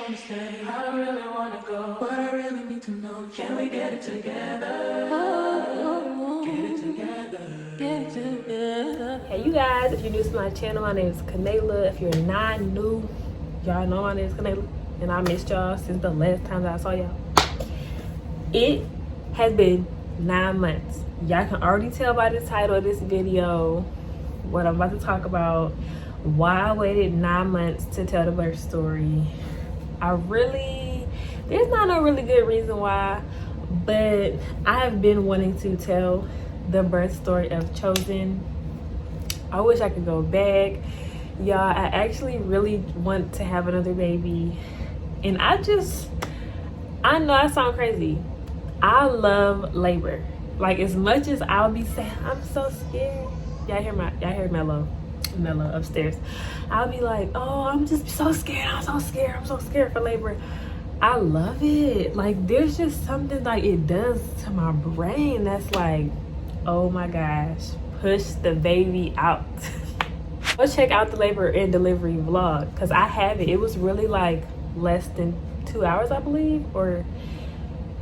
wanna stay, I don't really wanna go, but I really need to know, can we get it together? Get it together. Get it together. Hey you guys, if you're new to my channel, my name is Kanayla. If you're not new, y'all know my name is Kanayla, and I missed y'all since the last time that I saw y'all. It has been 9 months. Y'all can already tell by the title of this video what I'm about to talk about. Why I waited 9 months to tell the birth story. There's not a really good reason why, but I have been wanting to tell the birth story of Chozyn. I wish I could go back. Y'all, I actually really want to have another baby. And I know I sound crazy. I love labor. Like, as much as I'll be saying, I'm so scared. Y'all hear Mello upstairs. I'll be like, oh, I'm just so scared. I'm so scared for labor. I love it. Like, there's just something like it does to my brain that's like, oh my gosh, push the baby out. Go check out the labor and delivery vlog, because I have it. It was really like less than 2 hours, I believe, or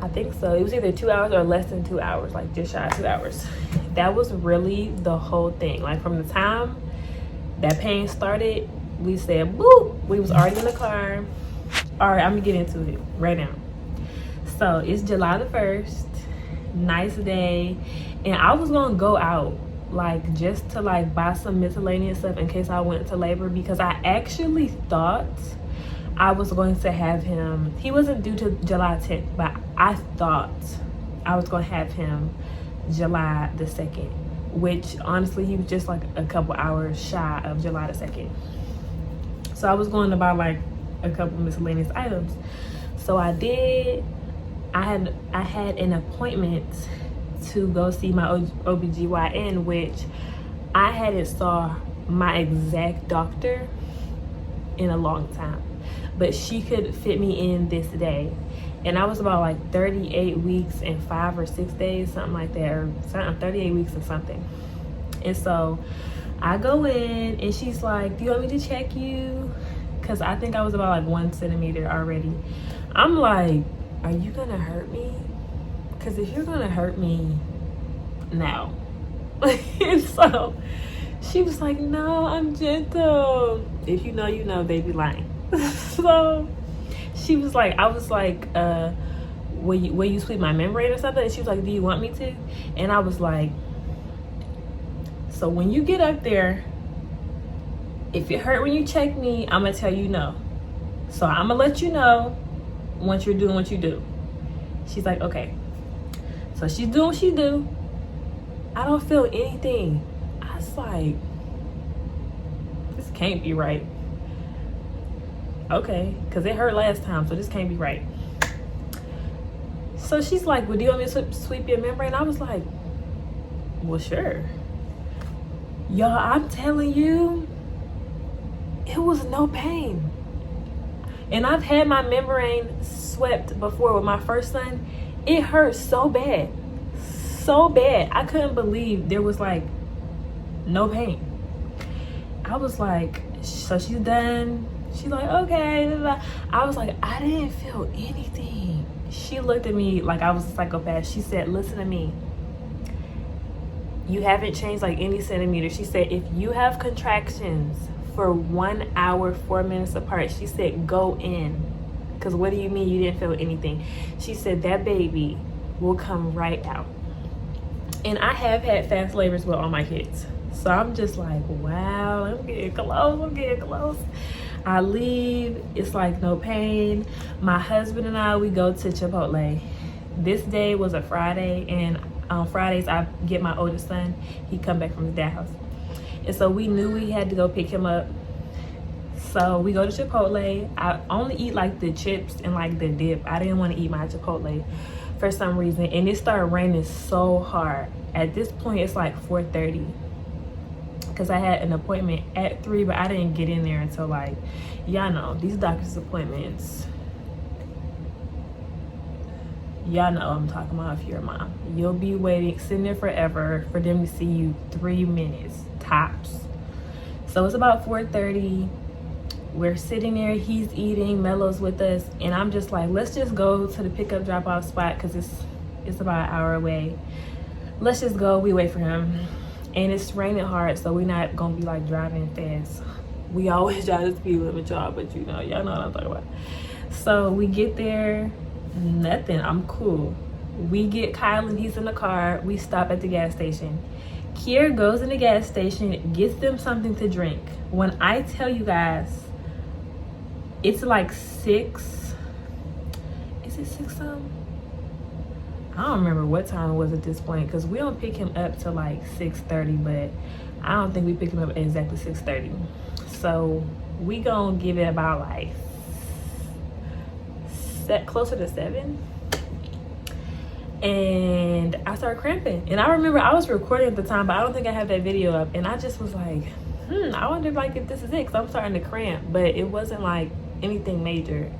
I think so. It was either 2 hours or less than 2 hours, like just shy of 2 hours. That was really the whole thing. Like, from the time that pain started, we said boop, we was already in the car. All right, I'm gonna get into it right now. So it's July the 1st, nice day, and I was gonna go out like just to like buy some miscellaneous stuff in case I went to labor, because I actually thought I was going to have him. He wasn't due to July 10th, but I thought I was gonna have him July the 2nd, which honestly he was just like a couple hours shy of July the 2nd. So I was going to buy like a couple miscellaneous items. So I did. I had an appointment to go see my OBGYN, which I hadn't saw my exact doctor in a long time, but she could fit me in this day. And I was about like 38 weeks and 5 or 6 days, something like that, or something, 38 weeks or something. And so I go in and she's like, do you want me to check you? Because I think I was about like 1 centimeter already. I'm like, are you gonna hurt me? Because if you're gonna hurt me, no. And so she was like, no, I'm gentle. If you know, you know, they be lying. So she was like, I was like, will you sweep my membrane or something? And she was like, do you want me to? And I was like, so when you get up there, if it hurt when you check me, I'm gonna tell you no. So I'm gonna let you know once you're doing what you do. She's like, okay. So she's doing what she do. I don't feel anything. I was like, this can't be right. Okay, because it hurt last time, so this can't be right. So she's like, well, do you want me to sweep your membrane? I was like, well, sure. Y'all, I'm telling you, it was no pain. And I've had my membrane swept before with my first son. It hurt so bad. So bad. I couldn't believe there was like no pain. I was like, so she's done. She's like, okay. I was like, I didn't feel anything. She looked at me like I was a psychopath. She said, listen to me. You haven't changed like any centimeter. She said, if you have contractions for 1 hour, 4 minutes apart, she said, go in. Because what do you mean you didn't feel anything? She said, that baby will come right out. And I have had fast labors with all my kids. So I'm just like, wow, I'm getting close. I leave, it's like no pain. My husband and I, we go to Chipotle. This day was a Friday, and on Fridays I get my oldest son. He come back from his dad's house. And so we knew we had to go pick him up. So we go to Chipotle. I only eat like the chips and like the dip. I didn't want to eat my Chipotle for some reason. And it started raining so hard. At this point, it's like 4:30. Because I had an appointment at 3, but I didn't get in there until like, y'all know, these doctor's appointments. Y'all know what I'm talking about if you're a mom. You'll be waiting, sitting there forever for them to see you 3 minutes tops. So it's about 4:30. we're sitting there, he's eating, Melo's with us, and I'm just like, let's just go to the pickup drop off spot because it's about an hour away. Let's just go. We wait for him, and it's raining hard, so we're not gonna be like driving fast. We always try to speed limit, y'all, but you know, y'all know what I'm talking about. So we get there, nothing. I'm cool. We get Kyle and he's in the car. We stop at the gas station. Kier goes in the gas station, gets them something to drink. When I tell you guys, it's like 6. Is it 6 something? I don't remember what time it was at this point because we don't pick him up till like 6:30, but I don't think we picked him up at exactly 6:30. So we gonna give it about like closer to 7. And I started cramping. And I remember I was recording at the time, but I don't think I have that video up. And I just was like, I wonder like if this is it, because I'm starting to cramp. But it wasn't like anything major,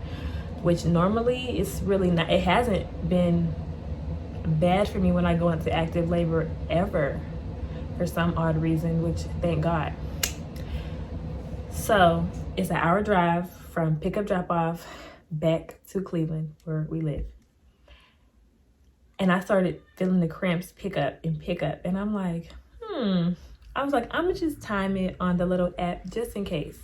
which normally it's really not. It hasn't been bad for me when I go into active labor ever for some odd reason, which thank God. So it's an hour drive from pickup drop off back to Cleveland where we live. And I started feeling the cramps pick up. And I'm like, I was like, I'm gonna just time it on the little app just in case.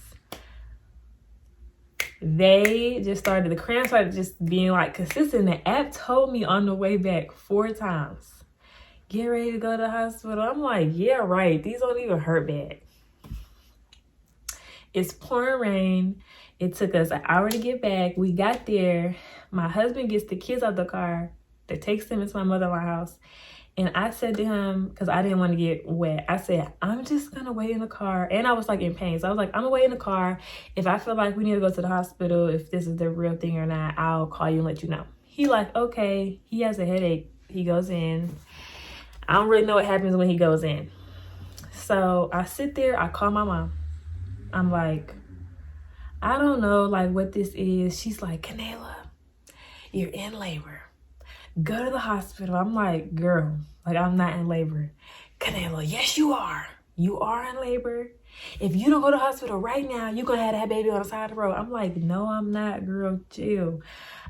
The cramps started just being like consistent. The app told me on the way back 4 times, get ready to go to the hospital. I'm like, yeah, right. These don't even hurt bad. It's pouring rain. It took us an hour to get back. We got there. My husband gets the kids out the car that takes them into my mother-in-law's house. And I said to him, because I didn't want to get wet, I said, I'm just going to wait in the car. And I was like in pain. So I was like, I'm going to wait in the car. If I feel like we need to go to the hospital, if this is the real thing or not, I'll call you and let you know. He like, okay. He has a headache. He goes in. I don't really know what happens when he goes in. So I sit there. I call my mom. I'm like, I don't know like what this is. She's like, Kanayla, you're in labor. Go to the hospital. I'm like, girl, like I'm not in labor. Kanayla, yes you are. You are in labor. If you don't go to the hospital right now, you're gonna have that baby on the side of the road. I'm like, no, I'm not, girl, chill.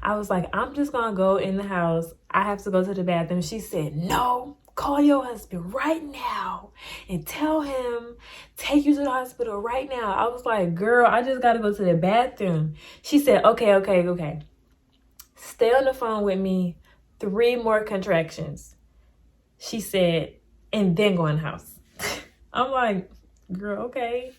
I was like, I'm just gonna go in the house. I have to go to the bathroom. She said, no, call your husband right now and tell him, take you to the hospital right now. I was like, girl, I just gotta go to the bathroom. She said, okay. Stay on the phone with me. 3 more contractions. She said, and then go in the house. I'm like, girl, okay.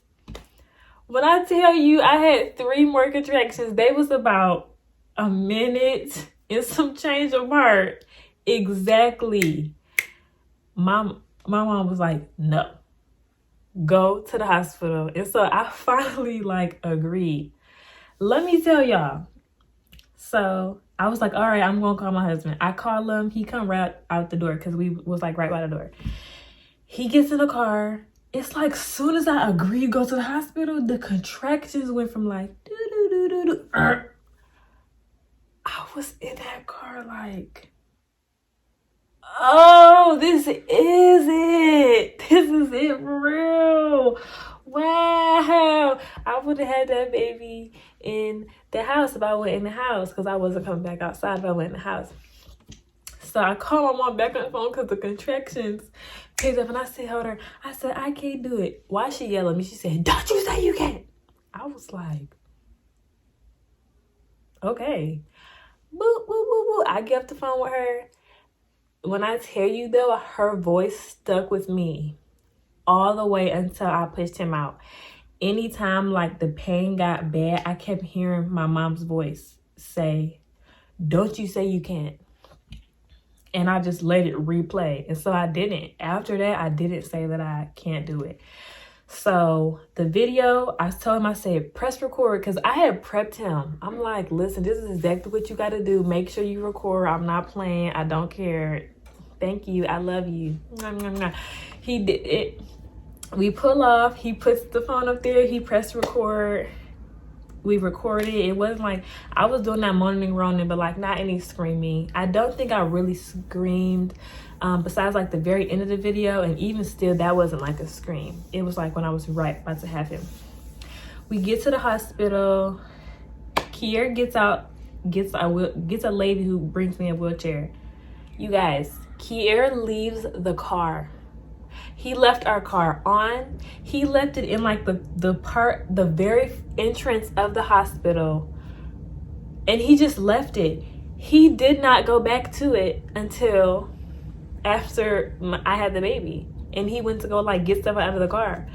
When I tell you I had 3 more contractions, they was about a minute and some change apart. Exactly. My mom was like, no, go to the hospital. And so I finally like agreed. Let me tell y'all. So I was like, all right, I'm gonna call my husband. I call him. He come right out the door because we was like right by the door. He gets in the car. It's like soon as I agreed to go to the hospital, the contractions went from like do. I was in that car like, oh, this is it. This is it for real. Wow. I would have had that baby in the house if I went in the house because I wasn't coming back outside if I went in the house. So I called my mom back on the phone because the contractions picked up and I said, hold her. I said, I can't do it. Why she yelled at me? She said, don't you say you can't. I was like, okay. Boop, boop, boop, boop. I get off the phone with her. When I tell you though, her voice stuck with me all the way until I pushed him out. Anytime like the pain got bad, I kept hearing my mom's voice say, don't you say you can't. And I just let it replay. And so I didn't. After that, I didn't say that I can't do it. So the video, I told him, I said, press record, because I had prepped him. I'm like, listen, this is exactly what you got to do. Make sure you record. I'm not playing. I don't care. Thank you. I love you. He did it. We pull off. He puts the phone up there. He pressed record. We recorded. It wasn't like I was doing that moaning and groaning, but like not any screaming. I don't think I really screamed besides like the very end of the video. And even still, that wasn't like a scream. It was like when I was right about to have him. We get to the hospital. Kier gets out, gets a lady who brings me a wheelchair. You guys, Kier leaves the car. He left our car on. He left it in like the very entrance of the hospital, and he just left it. He did not go back to it until after I had the baby, and he went to go like get stuff out of the car.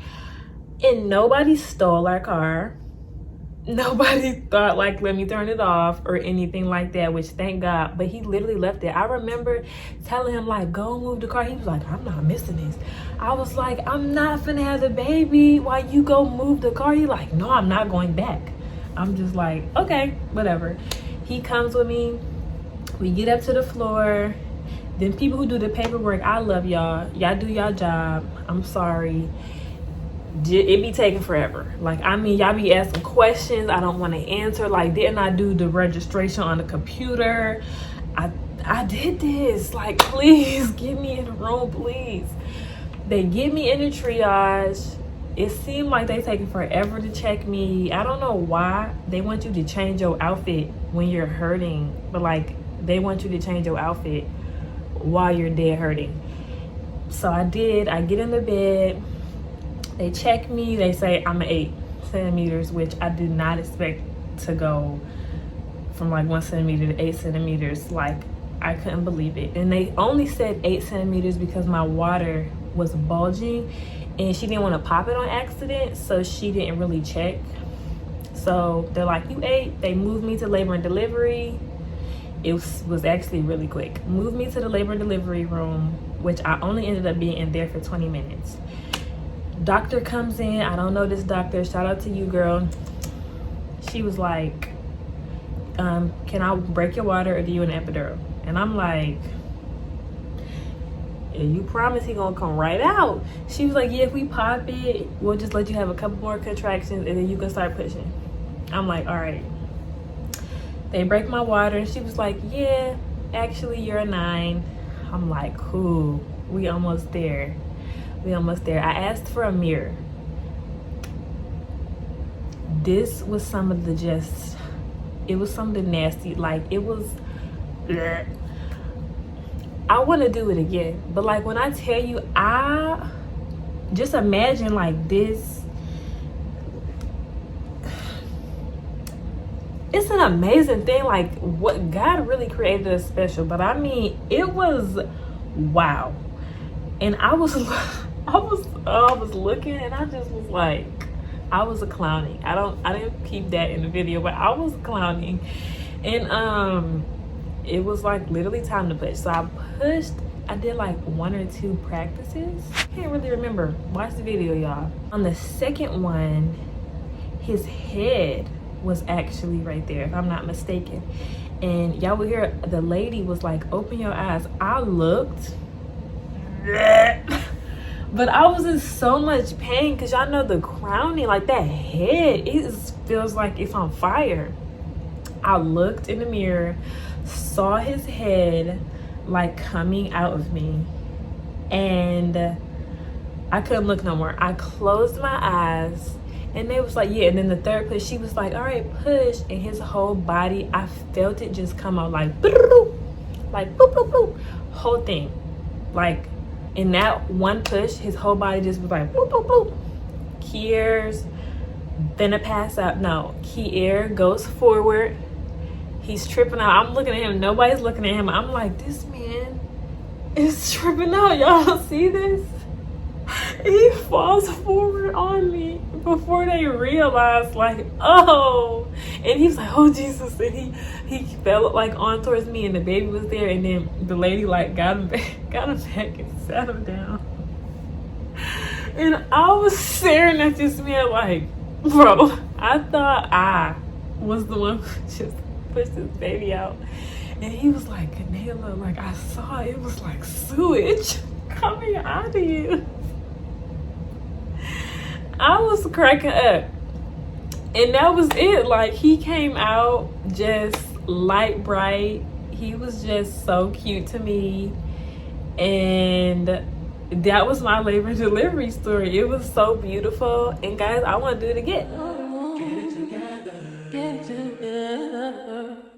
And nobody stole our car. Nobody thought like, let me turn it off or anything like that, which thank God. But he literally left it. I remember telling him like, go move the car. He was like, I'm not missing this. I was like, I'm not finna have the baby while you go move the car. He like, no, I'm not going back. I'm just like, okay, whatever. He comes with me. We get up to the floor. Then people who do the paperwork, I love y'all. Y'all do y'all job. I'm sorry. It be taking forever. Like, I mean, y'all be asking questions I don't want to answer. Like, didn't I do the registration on the computer? I did this. Like, please get me in the room, please. They get me in the triage. It seemed like they taking forever to check me. I don't know why they want you to change your outfit when you're hurting, but like they want you to change your outfit while you're dead hurting. So I did. I get in the bed. They check me. They say I'm 8 centimeters, which I did not expect to go from like 1 centimeter to 8 centimeters. Like, I couldn't believe it. And they only said 8 centimeters because my water was bulging and she didn't want to pop it on accident, so she didn't really check. So they're like, you 8. They moved me to labor and delivery. It was actually really quick. Moved me to the labor and delivery room, which I only ended up being in there for 20 minutes. Doctor comes in. I don't know this doctor. Shout out to you, girl. She was like, can I break your water or do you an epidural? And I'm like, yeah, you promise he gonna come right out? She was like, yeah, if we pop it, we'll just let you have a couple more contractions and then you can start pushing. I'm like, all right. They break my water and she was like, yeah, actually you're a 9. I'm like, cool, we almost there. We almost there. I asked for a mirror. This was some of the it was some of the nasty, like it was, bleh. I want to do it again. But like when I tell you, I just imagine like this. It's an amazing thing. Like what God really created us special. But I mean, it was wow. And I was looking and I just was like, I was a clowning. I didn't keep that in the video, but I was clowning. And it was like literally time to push. So I pushed. I did like 1 or 2 practices. Can't really remember. Watch the video, y'all. On the second one, his head was actually right there, if I'm not mistaken. And y'all will hear the lady was like, open your eyes. I looked. But I was in so much pain because y'all know the crowning, like that head, it feels like it's on fire. I looked in the mirror, saw his head like coming out of me, and I couldn't look no more. I closed my eyes and they was like, yeah. And then the third push, she was like, all right, push. And his whole body, I felt it just come out like boop, like boop, boop, boop. Whole thing, like in that one push, his whole body just was like boop, boop, boop. Kier's finna pass out. No, Kier goes forward. He's tripping out. I'm looking at him. Nobody's looking at him. I'm like, this man is tripping out. Y'all see this? He falls forward on me before they realize, like, oh. And he was like, oh, Jesus. And he fell, like, on towards me, and the baby was there. And then the lady, like, got him back and sat him down. And I was staring at this man like, bro, I thought I was the one who just pushed this baby out. And he was like, Canela, like, I saw it was like sewage coming out of you. I was cracking up. And that was it. Like, he came out just light bright. He was just so cute to me. And that was my labor and delivery story. It was so beautiful. And guys, I want to do it again. love.